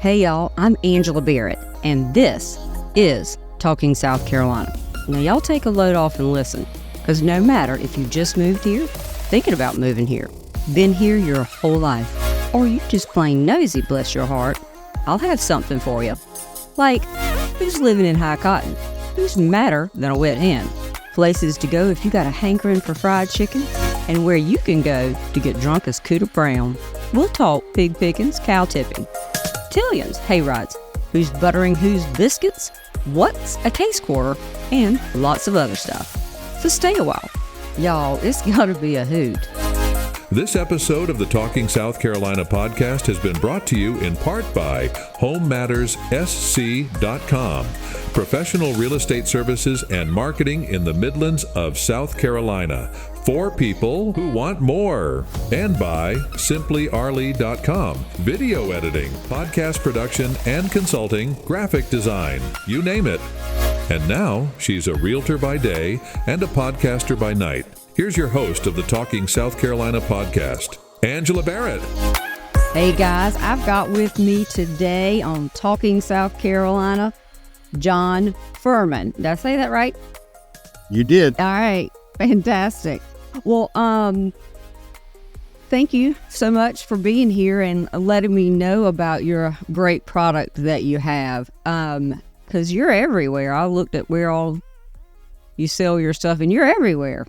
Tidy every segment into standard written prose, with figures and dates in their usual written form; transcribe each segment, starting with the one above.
Hey y'all, I'm Angela Barrett, and this is Talking South Carolina. Now y'all take a load off and listen, because no matter if you just moved here, thinking about moving here, been here your whole life, or you just plain nosy, bless your heart, I'll have something for you. Like, who's living in High Cotton? Who's madder than a wet hen? Places to go if you got a hankering for fried chicken, and where you can go to get drunk as Cooter Brown. We'll talk pig pickings, cow tipping, tillions, hay rides, who's buttering whose biscuits, what's a case quarter, and lots of other stuff. So stay a while. Y'all, it's gotta be a hoot. This episode of the Talking South Carolina podcast has been brought to you in part by HomeMattersSC.com, professional real estate services and marketing in the Midlands of South Carolina for people who want more, and by SimplyArley.com, video editing, podcast production and consulting, graphic design, you name it. And now she's a realtor by day and a podcaster by night. Here's your host of the Talking South Carolina podcast, Angela Barrett. Hey guys, I've got with me today on Talking South Carolina, John Furman. Did I say that right? You did. All right, fantastic. Well, thank you so much for being here and letting me know about your great product that you have. Because you're everywhere. I looked at where all you sell your stuff, and you're everywhere.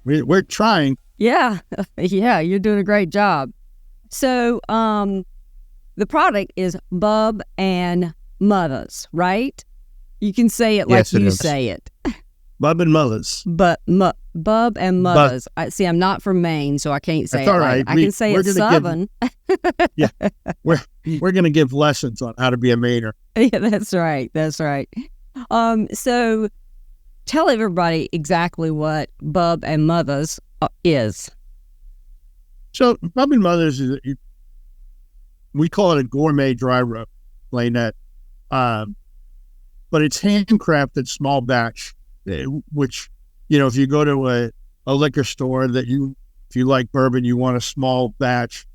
We're trying. Yeah, you're doing a great job. So, the product is Bub'n Muthas, right? You can say it like you say it. Bub'n Muthas. But Bub'n Muthas. See, I'm not from Maine, so I can't say it right. I can say it's Southern. Yeah, we're going to give lessons on how to be a Mainer. Yeah, that's right. So tell everybody exactly what Bub'n Muthas is. So Bub'n Muthas is, we call it a gourmet dry rub, Lynette. But it's handcrafted small batch, which, if you go to a liquor store if you like bourbon, you want a small batch.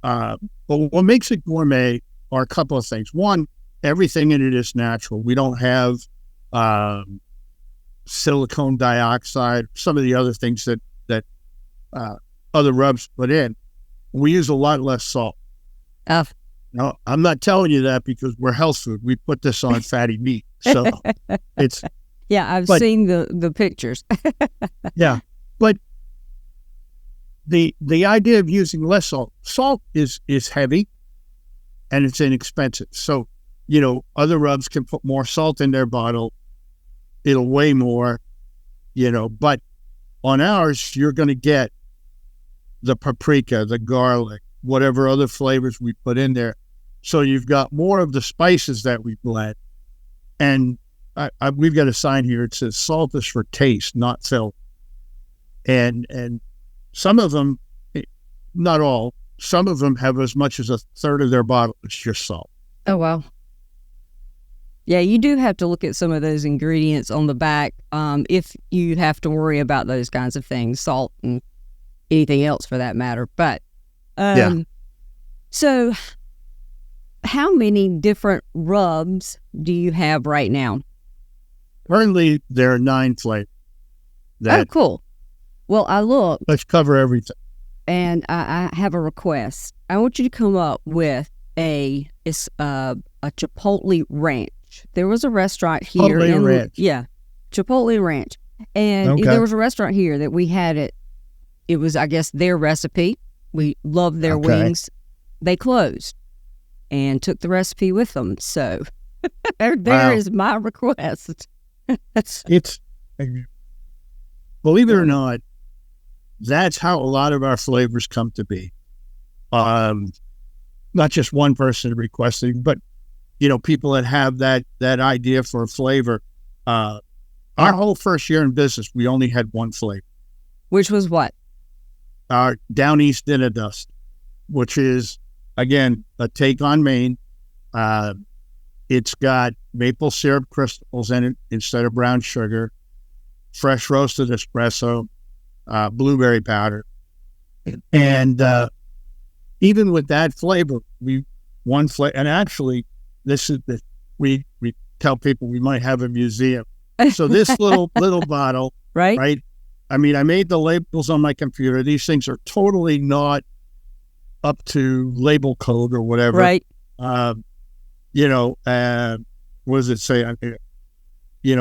But what makes it gourmet are a couple of things. One, everything in it is natural. We don't have silicone dioxide, some of the other things that other rubs put in. We use a lot less salt. Now, I'm not telling you that because we're health food. We put this on fatty meat. So it's... Yeah, I've seen the pictures. Yeah, but the idea of using less salt is heavy and it's inexpensive. So, other rubs can put more salt in their bottle. It'll weigh more, but on ours, you're going to get the paprika, the garlic, whatever other flavors we put in there. So you've got more of the spices that we blend. And we've got a sign here. It says salt is for taste, not fill. And some of them, not all, some of them have as much as a third of their bottle. It's just salt. Oh, wow. Yeah, you do have to look at some of those ingredients on the back if you have to worry about those kinds of things, salt and anything else for that matter. But, So how many different rubs do you have right now? Currently, there are 9 flavors. Oh, cool. Well, I looked. Let's cover everything. And I have a request. I want you to come up with a Chipotle Ranch. There was a restaurant here. Chipotle Ranch. Yeah, Chipotle Ranch. And there was a restaurant here that we had it. It was, I guess, their recipe. We loved their wings. They closed and took the recipe with them. So there is my request. It's, believe it or not, that's how a lot of our flavors come to be. Not just one person requesting, but people that have that idea for a flavor. Our whole first year in business, we only had one flavor. Which was what? Our Down East Dinner Dust, which is, again, a take on Maine. It's got maple syrup crystals in it instead of brown sugar, fresh roasted espresso, blueberry powder. And even with that flavor, we one flavor. And actually, this is we tell people we might have a museum. So this little bottle, right? I mean, I made the labels on my computer. These things are totally not up to label code or whatever. Right. What does it say on here?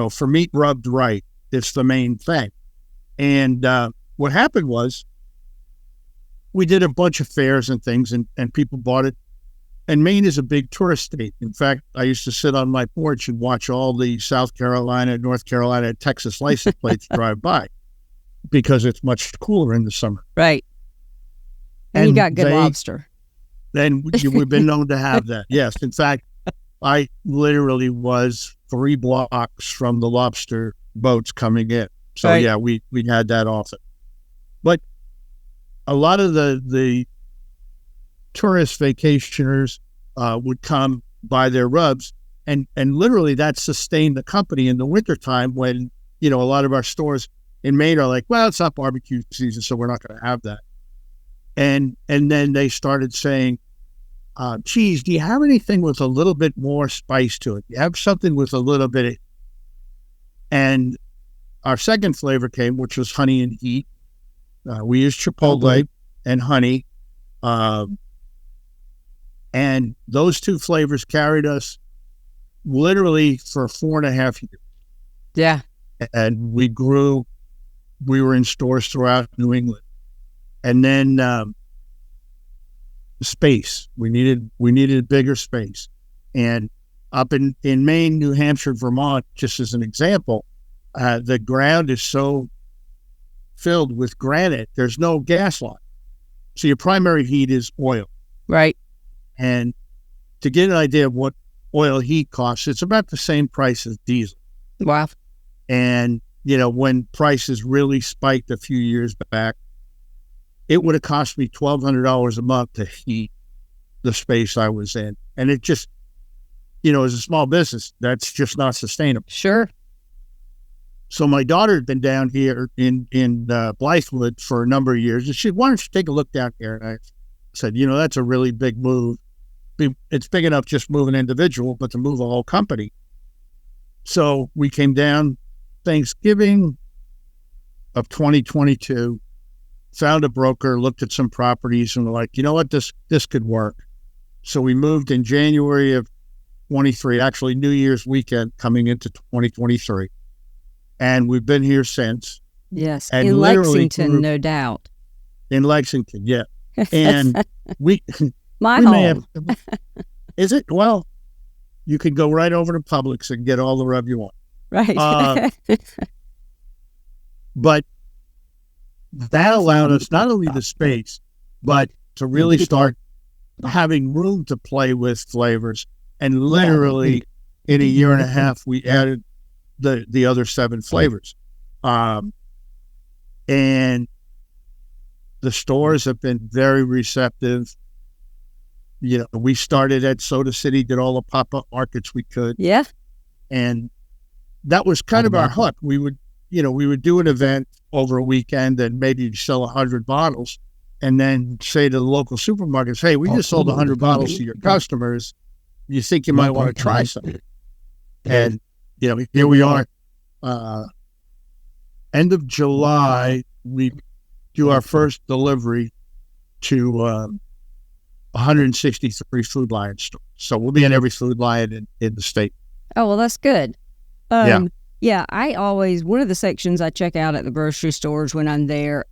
For meat rubbed right, it's the main thing. And what happened was we did a bunch of fairs and things, and people bought it. And Maine is a big tourist state. In fact, I used to sit on my porch and watch all the South Carolina, North Carolina, and Texas license plates drive by because it's much cooler in the summer. Right. And you got good lobster. Then we've been known to have that. Yes. In fact, I literally was 3 blocks from the lobster boats coming in. So, right. Yeah, we had that often. But a lot of the tourist vacationers would come buy their rubs, and literally that sustained the company in the wintertime when, a lot of our stores in Maine are like, well, it's not barbecue season, so we're not going to have that. And then they started saying, geez, do you have anything with a little bit more spice to it? Do you have something with a little bit of... And our second flavor came, which was honey and heat. We used chipotle and honey. And those 2 flavors carried us literally for 4.5 years. Yeah. And we grew. We were in stores throughout New England. And then space. We needed bigger space. And up in Maine, New Hampshire, Vermont, just as an example, the ground is so filled with granite, there's no gas line. So your primary heat is oil. Right. And to get an idea of what oil heat costs, it's about the same price as diesel. Wow. And, when prices really spiked a few years back, it would have cost me $1,200 a month to heat the space I was in. And it just, as a small business, that's just not sustainable. Sure. So my daughter had been down here in Blythewood for a number of years. And she said, why don't you take a look down here? And I said, that's a really big move. It's big enough just move an individual, but to move a whole company. So we came down Thanksgiving of 2022, found a broker, looked at some properties, and we're like, you know what, this could work. So we moved in January of 23, actually New Year's weekend coming into 2023. And we've been here since. Yes, and in Lexington, no doubt. In Lexington, yeah. And My we home. may have, is it? Well, you could go right over to Publix and get all the rub you want. Right. But that allowed us not only the space, but to really start having room to play with flavors. And literally in a year and a half, we added the other 7 flavors. And the stores have been very receptive. We started at Soda City, did all the pop-up markets we could. Yeah. And that was kind of our hook. We would do an event over a weekend and maybe sell 100 bottles and then say to the local supermarkets, hey, we just sold 100 bottles to your customers. You think you might want to try some? And, here we are. End of July, we do our first delivery to 163 Food Lion stores. So we'll be in every Food Lion in the state. Oh, well, that's good. Yeah, one of the sections I check out at the grocery stores when I'm there,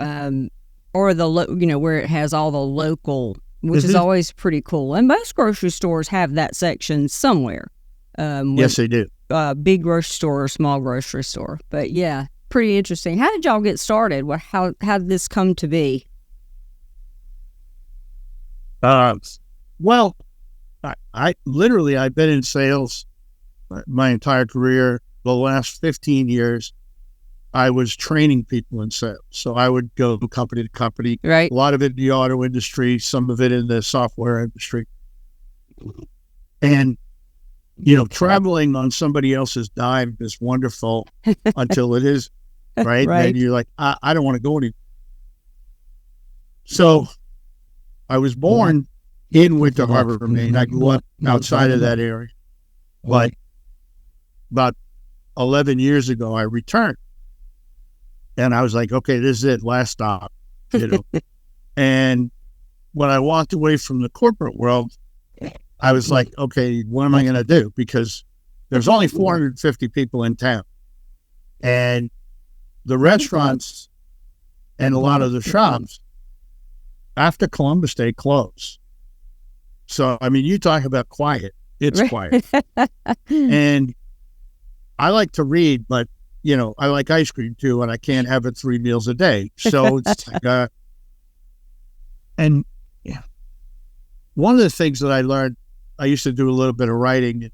or where it has all the local, which is always pretty cool. And most grocery stores have that section somewhere. Yes, they do. Big grocery store or small grocery store. But yeah, pretty interesting. How did y'all get started? How did this come to be? Well, I've been in sales my entire career. The last 15 years, I was training people in sales. So I would go company to company. Right. A lot of it in the auto industry, some of it in the software industry. And, traveling on somebody else's dime is wonderful until it is, right? Right. And you're like, I don't want to go anymore. So I was born in Winter Harbor, Maine. I grew up outside of that area. But about 11 years ago, I returned. And I was like, okay, this is it, last stop. And when I walked away from the corporate world, I was like, okay, what am I going to do? Because there's only 450 people in town. And the restaurants and a lot of the shops after Columbus Day close. So, I mean, you talk about quiet. It's quiet. And I like to read, but, I like ice cream too, and I can't have it 3 meals a day. So it's like, and one of the things that I learned, I used to do a little bit of writing.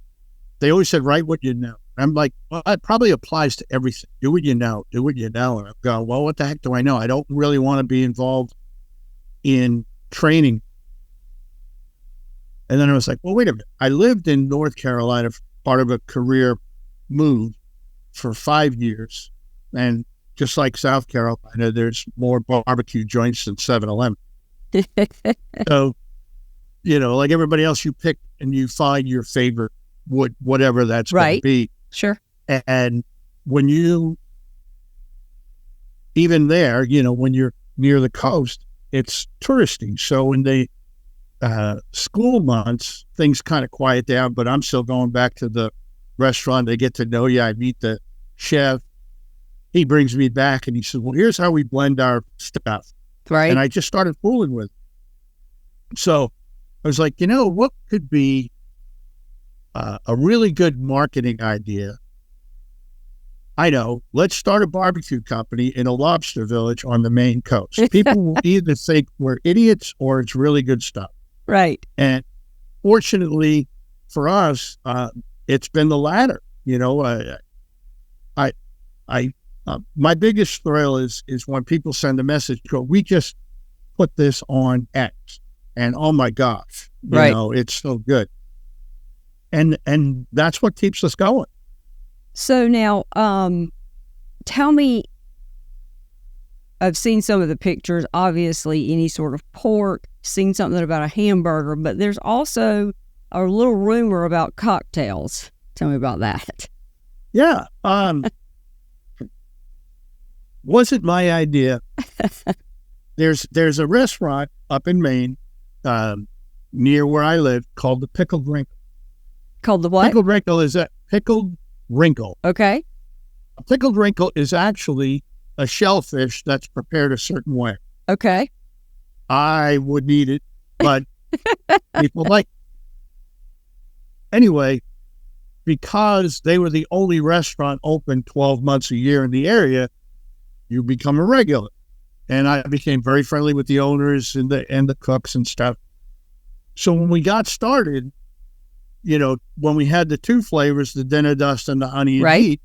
They always said, write what you know. I'm like, well, it probably applies to everything. Do what you know. Do what you know. And I'm going, well, what the heck do I know? I don't really want to be involved in training. And then I was like, well, wait a minute. I lived in North Carolina for part of a career move for 5 years. And just like South Carolina, there's more barbecue joints than 7-Eleven. So, like everybody else, you pick and you find your favorite, whatever that's going to be. Sure. And when even there, when you're near the coast, it's touristy. So in the school months, things kind of quiet down, but I'm still going back to the restaurant. They get to know you. I meet the chef. He brings me back and he says, well, here's how we blend our stuff. Right. And I just started fooling with it. So I was like, what could be a really good marketing idea? I know, let's start a barbecue company in a lobster village on the Maine coast. People will either think we're idiots or it's really good stuff. Right. And fortunately for us, it's been the latter. My biggest thrill is when people send a message, go, we just put this on X, and oh my gosh, it's so good. And that's what keeps us going. So now, tell me, I've seen some of the pictures, obviously any sort of pork, seen something about a hamburger, but there's also a little rumor about cocktails. Tell me about that. Yeah. Wasn't my idea. There's a restaurant up in Maine, near where I live, called the Pickled Wrinkle. Called the what? Pickled Wrinkle is a pickled wrinkle. Okay. A pickled wrinkle is actually a shellfish that's prepared a certain way. Okay. I wouldn't eat it, but people like it. Anyway, because they were the only restaurant open 12 months a year in the area, you become a regular. And I became very friendly with the owners and the cooks and stuff. So when we got started, when we had the 2 flavors, the dinner dust and the honey and heat,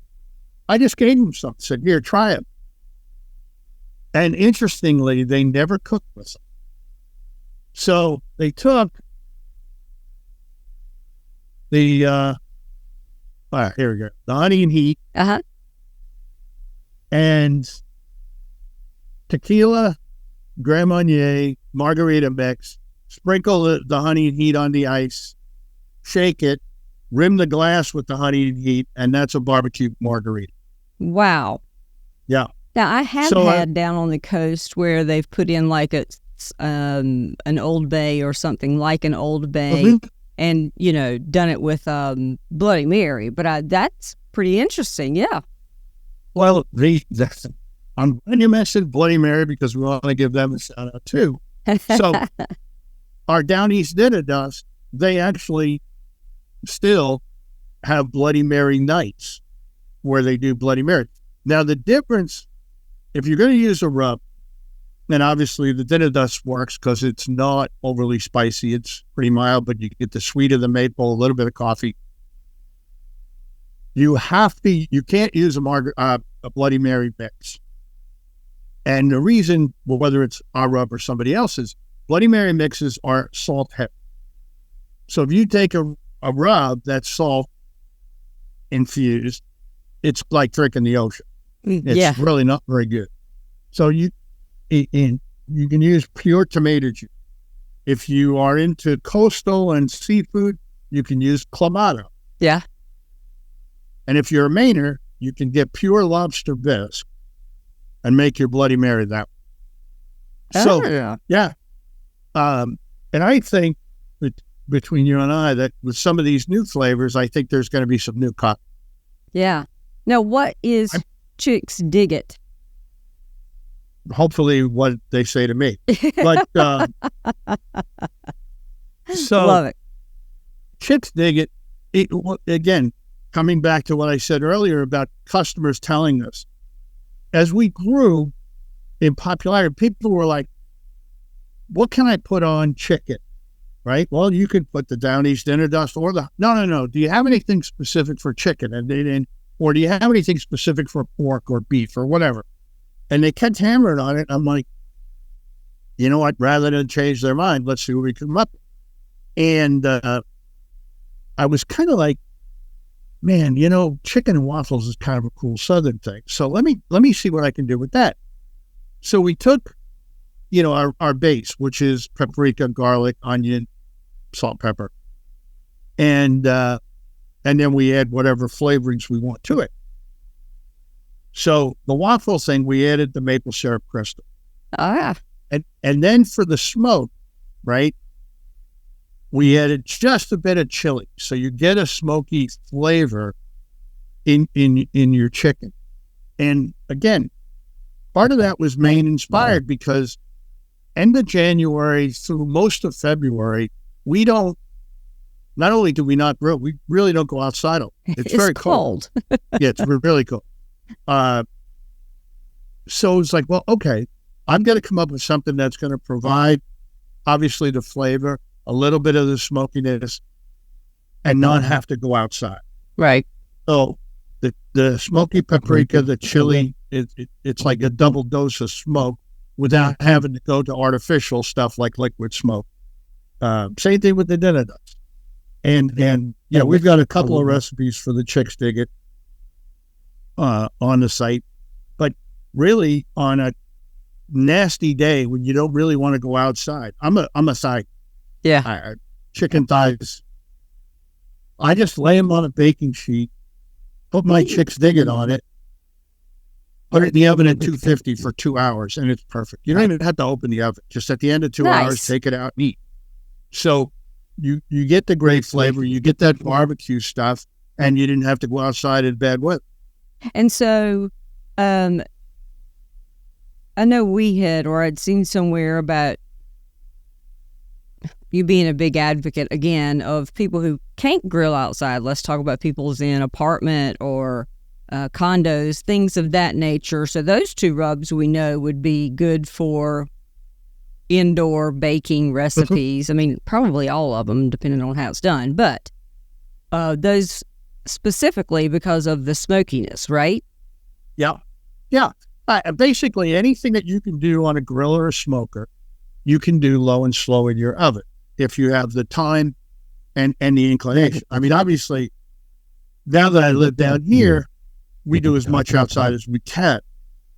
I just gave them some. Said, here, try it. And interestingly, they never cooked with them. So they took the, here we go, the honey and heat and tequila, Grand Marnier, margarita mix, sprinkle the honey and heat on the ice, shake it, rim the glass with the honey and heat, and that's a barbecue margarita. Wow. Yeah. Now, I have had down on the coast where they've put in like an Old Bay or something like an Old Bay and, done it with Bloody Mary. But that's pretty interesting. Yeah. Well, I'm glad you mentioned Bloody Mary because we want to give them a shout out too. So our Down East Dinner Dust, they actually still have Bloody Mary nights where they do Bloody Mary. Now, the difference, if you're going to use a rub, then obviously the Dinner Dust works because it's not overly spicy. It's pretty mild, but you get the sweet of the maple, a little bit of coffee. You can't use a Bloody Mary mix. And the reason, whether it's our rub or somebody else's, Bloody Mary mixes are salt heavy. So if you take a rub that's salt infused, it's like drinking the ocean. It's really not very good. So you can use pure tomato juice. If you are into coastal and seafood, you can use clamato. Yeah. And if you're a Mainer, you can get pure lobster bisque and make your Bloody Mary that way. So, yeah. And I think between you and I that with some of these new flavors, I think there's going to be some new cut. Yeah. Now, what is Chicks Dig It? Hopefully what they say to me. But so Love it. Chicks Dig It. Again, coming back to what I said earlier about customers telling us, as we grew in popularity, people were like, what can I put on chicken? Right? Well, you could put the Down East Dinner Dust or no. Do you have anything specific for chicken? Or do you have anything specific for pork or beef or whatever? And they kept hammering on it. I'm like, you know what? Rather than change their mind, let's see what we come up with. And I was kind of like, man, chicken and waffles is kind of a cool Southern thing. So let me see what I can do with that. So we took, our base, which is paprika, garlic, onion, salt, pepper, and then we add whatever flavorings we want to it. So the waffle thing, we added the maple syrup crystal. Ah. And then for the smoke, right, we added just a bit of chili. So you get a smoky flavor in your chicken. And again, part of that was Maine inspired because end of January through most of February, not only do we not grill, we really don't go outside. It's very cold. Yeah, it's really cold. So it's like, well, okay, I'm going to come up with something that's going to provide, obviously, the flavor, a little bit of the smokiness, and not have to go outside. Right. So the smoky paprika, the chili, it's like a double dose of smoke without having to go to artificial stuff like liquid smoke. Same thing with the dinner dust. And we've got a couple of recipes for the Chicks Dig It on the site. But really, on a nasty day when you don't really want to go outside, I'm a thigh. Yeah. Chicken thighs. I just lay them on a baking sheet, put my Chicks Dig It on it, put it in the oven at 250 for 2 hours, and it's perfect. You don't even have to open the oven. Just at the end of 2 hours, take it out and eat. So you get the great flavor, you get that barbecue stuff, and you didn't have to go outside in bad weather. And so I know I'd seen somewhere about you being a big advocate, again, of people who can't grill outside. Let's talk about people's in apartment or condos, things of that nature. So those two rubs we know would be good for indoor baking recipes. I mean, probably all of them, depending on how it's done. But those specifically because of the smokiness, right? Yeah. Basically, anything that you can do on a grill or a smoker, you can do low and slow in your oven if you have the time and the inclination. I mean, obviously, now that I live down here, we do as much outside as we can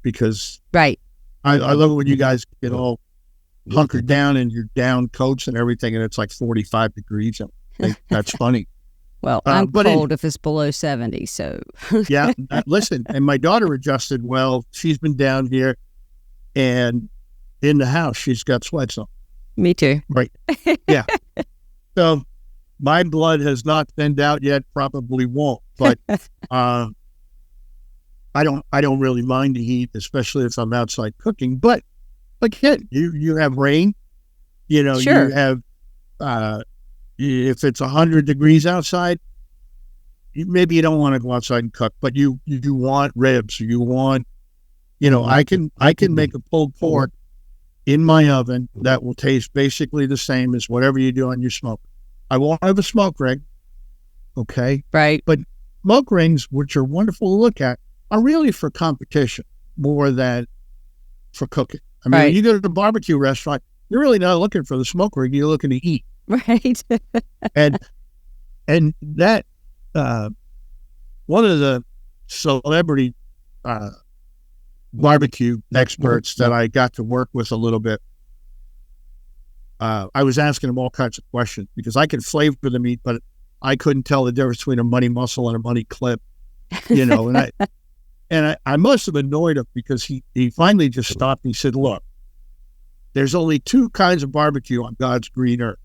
because right. I love it when you guys get all hunkered down in your down coats and everything, and it's like 45 degrees. That's funny. Well, I'm cold if it's below 70, so. Yeah, listen, and my daughter adjusted well. She's been down here, and in the house, she's got sweats on. Me too. Right. Yeah. So my blood has not thinned out yet, probably won't, but I don't really mind the heat, especially if I'm outside cooking. But again, you have rain, Sure. You have if it's 100 degrees outside, maybe you don't want to go outside and cook, but you want ribs, you want, I can make a pulled pork in my oven that will taste basically the same as whatever you do on your smoke. I won't have a smoke ring, okay? Right. But smoke rings, which are wonderful to look at, are really for competition more than for cooking. I mean, when you go to a barbecue restaurant, you're really not looking for the smoke ring, you're looking to eat. Right. and that one of the celebrity barbecue experts that I got to work with a little bit, I was asking him all kinds of questions because I could flavor the meat, but I couldn't tell the difference between a money muscle and a money clip, and I must have annoyed him because he finally just stopped and he said, look, there's only two kinds of barbecue on God's green earth.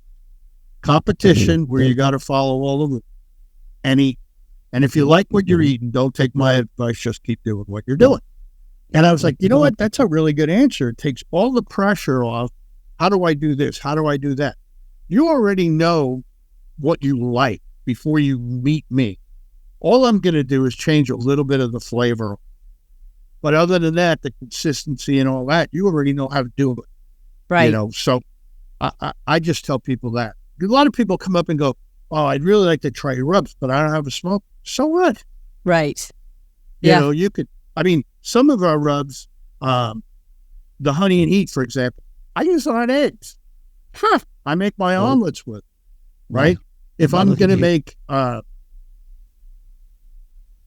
Competition, where you got to follow all the rules. And if you like what you're eating, don't take my advice, just keep doing what you're doing. And I was like, you know what? That's a really good answer. It takes all the pressure off. How do I do this? How do I do that? You already know what you like before you meet me. All I'm going to do is change a little bit of the flavor. But other than that, the consistency and all that, you already know how to do it. Right. So I just tell people that. A lot of people come up and go, oh, I'd really like to try your rubs, but I don't have a smoke. So what? Right. You know, you could, some of our rubs, the honey and heat, for example, I use on eggs. Huh. I make my omelets with, right? If I'm going to make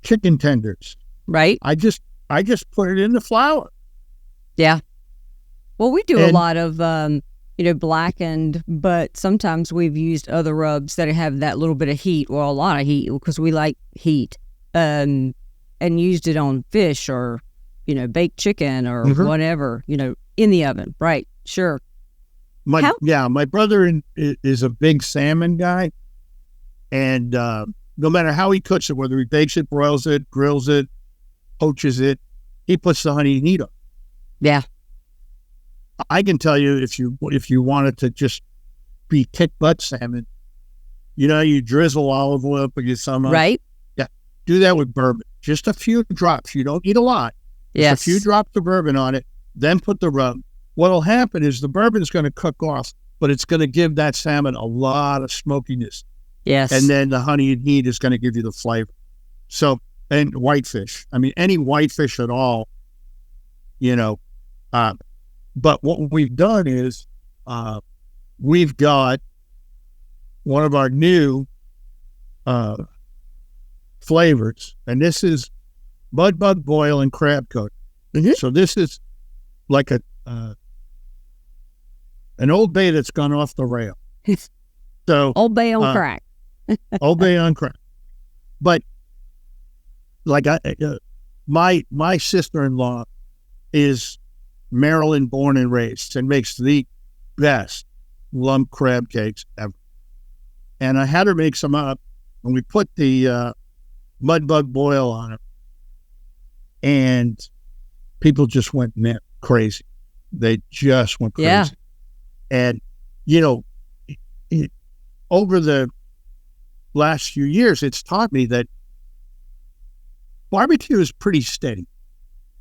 chicken tenders, right? I just put it in the flour. Yeah. Well, we do a lot of, blackened, but sometimes we've used other rubs that have that little bit of heat, or a lot of heat, because we like heat, and used it on fish or, baked chicken or whatever, in the oven. Right. Sure. My brother is a big salmon guy, and no matter how he cooks it, whether he bakes it, broils it, grills it, poaches it, he puts the honey and heat on. Yeah. I can tell you, if you wanted to just be kick butt salmon, you drizzle olive oil, put some right. Yeah, do that with bourbon. Just a few drops. You don't need a lot. Yes. Just a few drops of bourbon on it. Then put the rub. What'll happen is the bourbon's going to cook off, but it's going to give that salmon a lot of smokiness. Yes. And then the honey and heat is going to give you the flavor. So, and whitefish. Any whitefish at all. But what we've done is we've got one of our new flavors, and this is mud bug boil and crab coat. Mm-hmm. So this is like an Old Bay that's gone off the rail. So Old Bay on crack. Old Bay on crack. But like my sister-in-law is Maryland born and raised and makes the best lump crab cakes ever. And I had her make some up, and we put the mud bug boil on it, and people just went crazy. They just went crazy. Yeah. And, over the last few years, it's taught me that barbecue is pretty steady.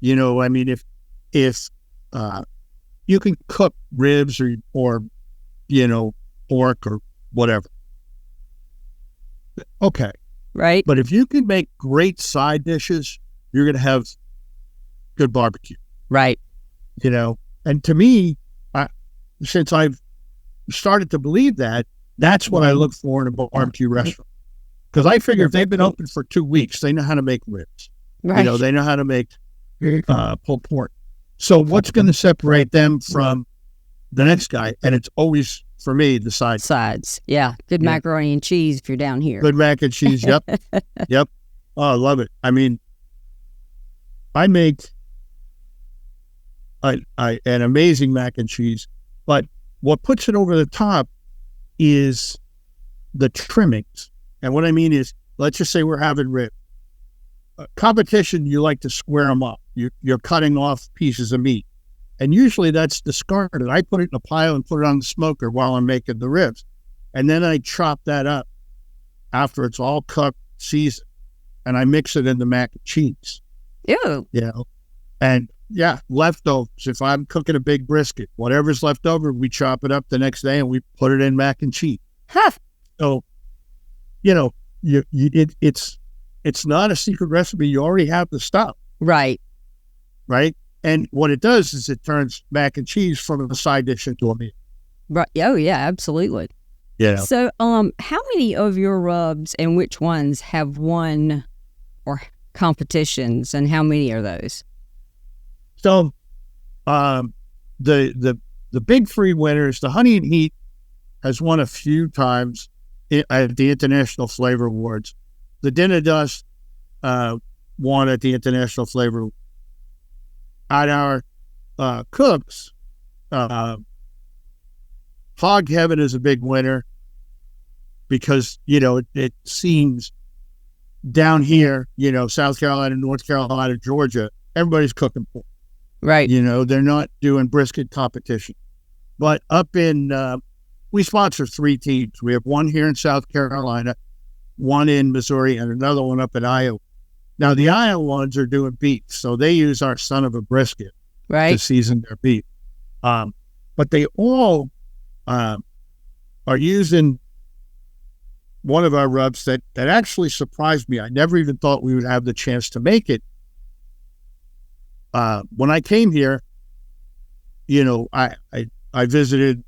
If you can cook ribs or pork or whatever, okay. Right. But if you can make great side dishes, you're going to have good barbecue. Right. And to me, since I've started to believe that, that's what I look for in a barbecue restaurant. Because I figure if they've been open for 2 weeks, they know how to make ribs. Right. They know how to make pulled pork. So what's going to separate them from the next guy? And it's always, for me, the sides. Yeah. Good macaroni and cheese if you're down here. Good mac and cheese. Yep. Yep. Oh, I love it. I make an amazing mac and cheese, but what puts it over the top is the trimmings. And what I mean is, let's just say we're having ribs. Competition, you like to square them up. You're cutting off pieces of meat. And usually that's discarded. I put it in a pile and put it on the smoker while I'm making the ribs. And then I chop that up after it's all cooked, seasoned, and I mix it in the mac and cheese. Ew. And leftovers. If I'm cooking a big brisket, whatever's left over, we chop it up the next day and we put it in mac and cheese. Huh. So, it's not a secret recipe. You already have the stuff. Right. Right. And what it does is it turns mac and cheese from a side dish into a meal. Right. Oh, yeah, absolutely. Yeah. So, how many of your rubs and which ones have won or competitions, and how many are those? So, the the big three winners, the Honey and Heat has won a few times at the International Flavor Awards. The Dinner Dust won at the International Flavor. At our cooks, Hog Heaven is a big winner because, it seems down here, South Carolina, North Carolina, Georgia, everybody's cooking pork. Right. They're not doing brisket competition. But up in, we sponsor 3 teams. We have one here in South Carolina, one in Missouri, and another one up in Iowa. Now, the Iowa ones are doing beef, so they use our son of a brisket to season their beef. But they all are using one of our rubs that actually surprised me. I never even thought we would have the chance to make it. When I came here, I visited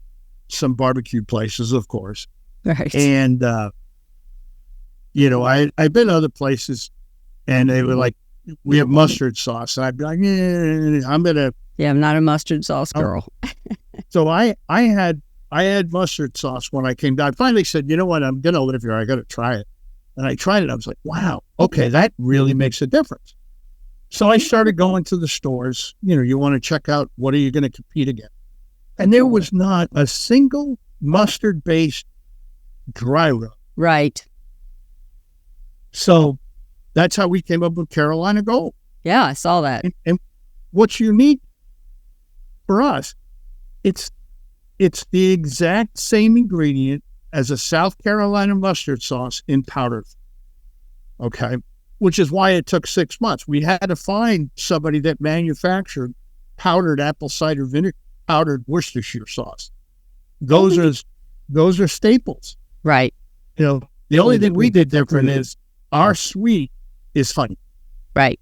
some barbecue places, of course. Right. And, I've been other places, and they were like, we have mustard sauce. And I'd be like, I'm going to. Yeah, I'm not a mustard sauce girl. So I had mustard sauce when I came down. I finally said, you know what, I'm going to live here. I got to try it. And I tried it. I was like, wow, okay, that really makes a difference. So I started going to the stores. You want to check out what are you going to compete against. And there was not a single mustard-based dry rub. Right. So that's how we came up with Carolina Gold. Yeah, I saw that. And what's unique for us, it's the exact same ingredient as a South Carolina mustard sauce in powder. Okay. Which is why it took 6 months. We had to find somebody that manufactured powdered apple cider vinegar, powdered Worcestershire sauce. Those are staples. Right. The only thing we did different is our sweet is honey. Right.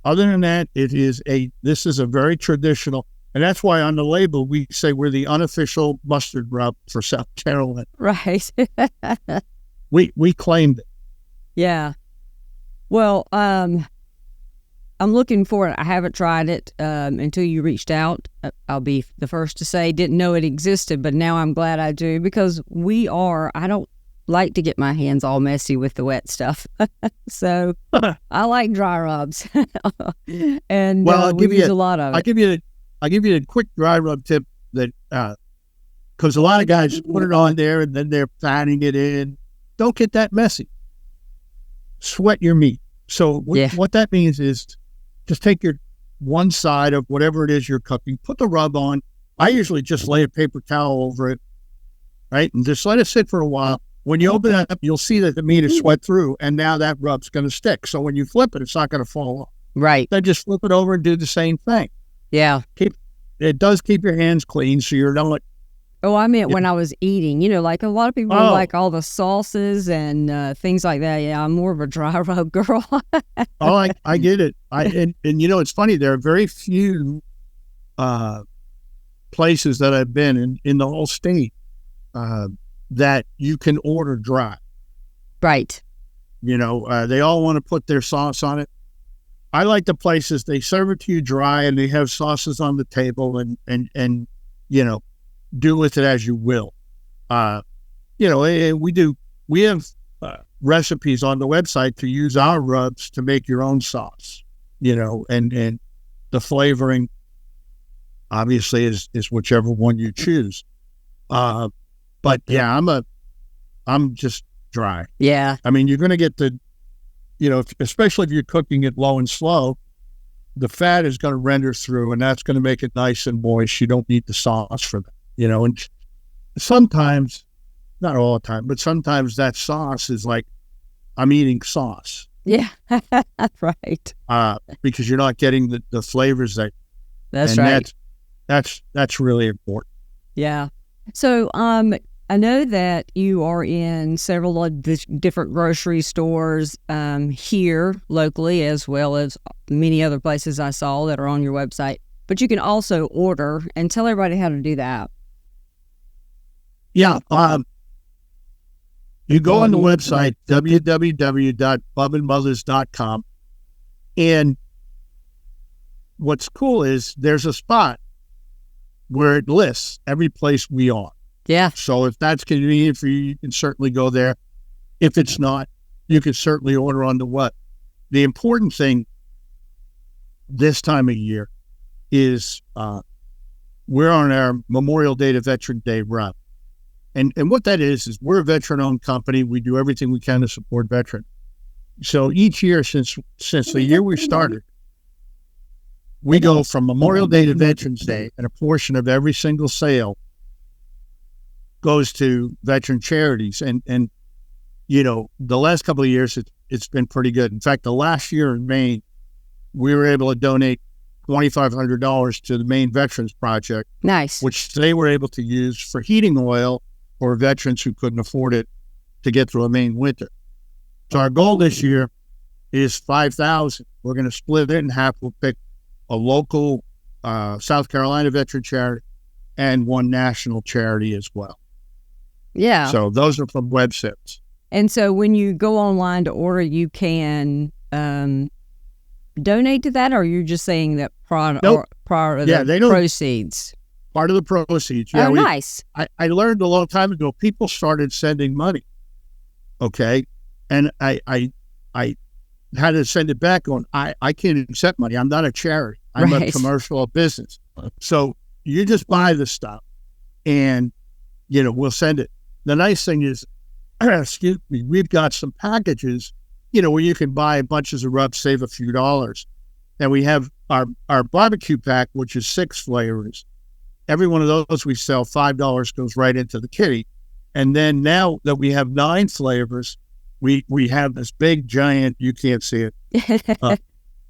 Other than that, this is a very traditional, and that's why on the label we say we're the unofficial mustard rub for South Carolina. Right. We claimed it. Yeah. Well, I'm looking for it. I haven't tried it until you reached out. I'll be the first to say, didn't know it existed, but now I'm glad I do because I don't like to get my hands all messy with the wet stuff. So I like dry rubs. And we use a lot of it. I'll give you a quick dry rub tip that, because a lot of guys put it on there and then they're patting it in. Don't get that messy. Sweat your meat. So what that means is just take your one side of whatever it is you're cooking, put the rub on. I usually just lay a paper towel over it, right? And just let it sit for a while. When you open it up, you'll see that the meat is sweat through, and now that rub's going to stick. So when you flip it, it's not going to fall off. Right. Then just flip it over and do the same thing. Yeah. It does keep your hands clean, so you're not. Oh, I meant when I was eating, like a lot of people like all the sauces and things like that. Yeah, I'm more of a dry rub girl. I get it. And it's funny. There are very few places that I've been in the whole state that you can order dry. Right. They all want to put their sauce on it. I like the places they serve it to you dry and they have sauces on the table and do with it as you will. We have recipes on the website to use our rubs to make your own sauce, and the flavoring obviously is whichever one you choose. But yeah, I'm just dry. Yeah. I mean, you're going to get especially if you're cooking it low and slow, the fat is going to render through and that's going to make it nice and moist. You don't need the sauce for that. And sometimes, not all the time, but sometimes that sauce is like, I'm eating sauce. Yeah, right. Because you're not getting the flavors That's right. That's really important. Yeah. So, I know that you are in several of the different grocery stores here locally, as well as many other places I saw that are on your website. But you can also order, and tell everybody how to do that. Yeah. You go on the website, www.bub'nmothers.com. And what's cool is there's a spot where it lists every place we are. Yeah. So if that's convenient for you, you can certainly go there. If it's not, you can certainly order on the web. The important thing this time of year is we're on our Memorial Day to Veteran Day run. And what that is we're a veteran-owned company. We do everything we can to support veterans. So each year since the year we started, we go from Memorial Day to Veterans Day, and a portion of every single sale goes to veteran charities. And you know, the last couple of years, it's been pretty good. In fact, the last year in Maine, we were able to donate $2,500 to the Maine Veterans Project. Nice. Which they were able to use for heating oil for veterans who couldn't afford it to get through a Maine winter. So our goal this year is $5,000. We're going to split it in half. We'll pick a local South Carolina veteran charity and one national charity as well. Yeah. So those are from websites. And so when you go online to order, you can donate to that, or you're just saying that part of the proceeds? Part of the proceeds. Yeah, nice. I learned a long time ago, people started sending money. Okay. And I had to send it back on, I can't accept money. I'm not a charity. I'm a commercial business. So you just buy the stuff and, you know, we'll send it. The nice thing is, excuse me, we've got some packages, you know, where you can buy bunches of rubs, save a few dollars. And we have our barbecue pack, which is 6 flavors. Every one of those we sell, $5 goes right into the kitty. And then now that we have 9 flavors, we have this big giant, you can't see it.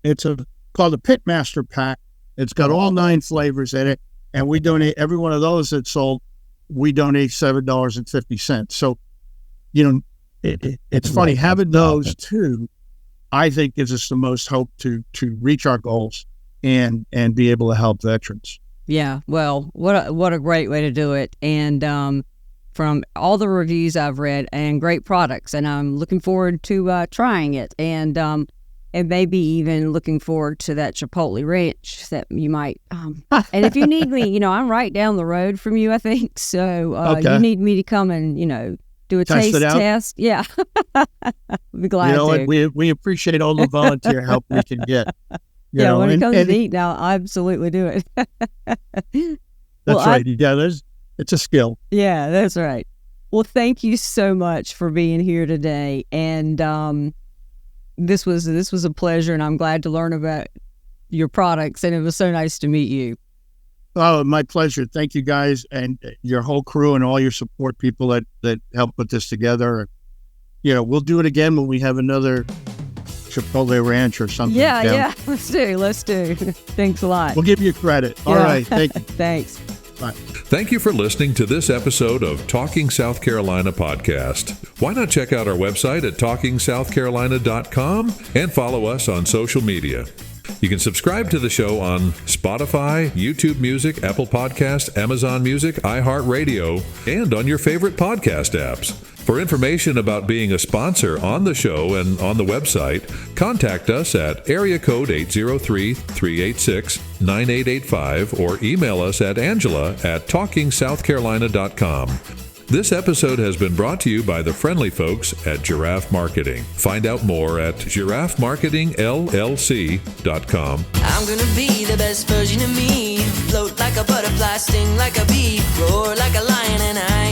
It's called the Pitmaster Pack. It's got all 9 flavors in it. And we donate, every one of those that's sold, we donate $7.50. So, you know, it's funny, having those too, I think gives us the most hope to reach our goals and be able to help veterans. Yeah, well, what a great way to do it. And from all the reviews I've read, and great products, and I'm looking forward to trying it, and maybe even looking forward to that Chipotle Ranch that you might. And if you need me, you know, I'm right down the road from you, I think. So you need me to come and, you know, do a taste test. Yeah, I'd be glad to. You know, we appreciate all the volunteer help we can get. You know, when it comes to eating, I'll absolutely do it. That's right. It's a skill. Yeah, that's right. Well, thank you so much for being here today. And this was a pleasure, and I'm glad to learn about your products, and it was so nice to meet you. Oh, my pleasure. Thank you guys and your whole crew and all your support people that helped put this together. You know, we'll do it again when we have another Chipotle Ranch or something. Yeah. Let's do. Thanks a lot. We'll give you credit. All right. Thank you. Thanks. Bye. Thank you for listening to this episode of Talking South Carolina podcast. Why not check out our website at talkingsouthcarolina.com and follow us on social media. You can subscribe to the show on Spotify, YouTube Music, Apple Podcasts, Amazon Music, iHeartRadio, and on your favorite podcast apps. For information about being a sponsor on the show and on the website, contact us at area code 803-386-9885 or email us at angela@talkingsouthcarolina.com. This episode has been brought to you by the friendly folks at Giraffe Marketing. Find out more at giraffemarketingllc.com. I'm gonna be the best version of me. Float like a butterfly, sting like a bee, roar like a lion, and I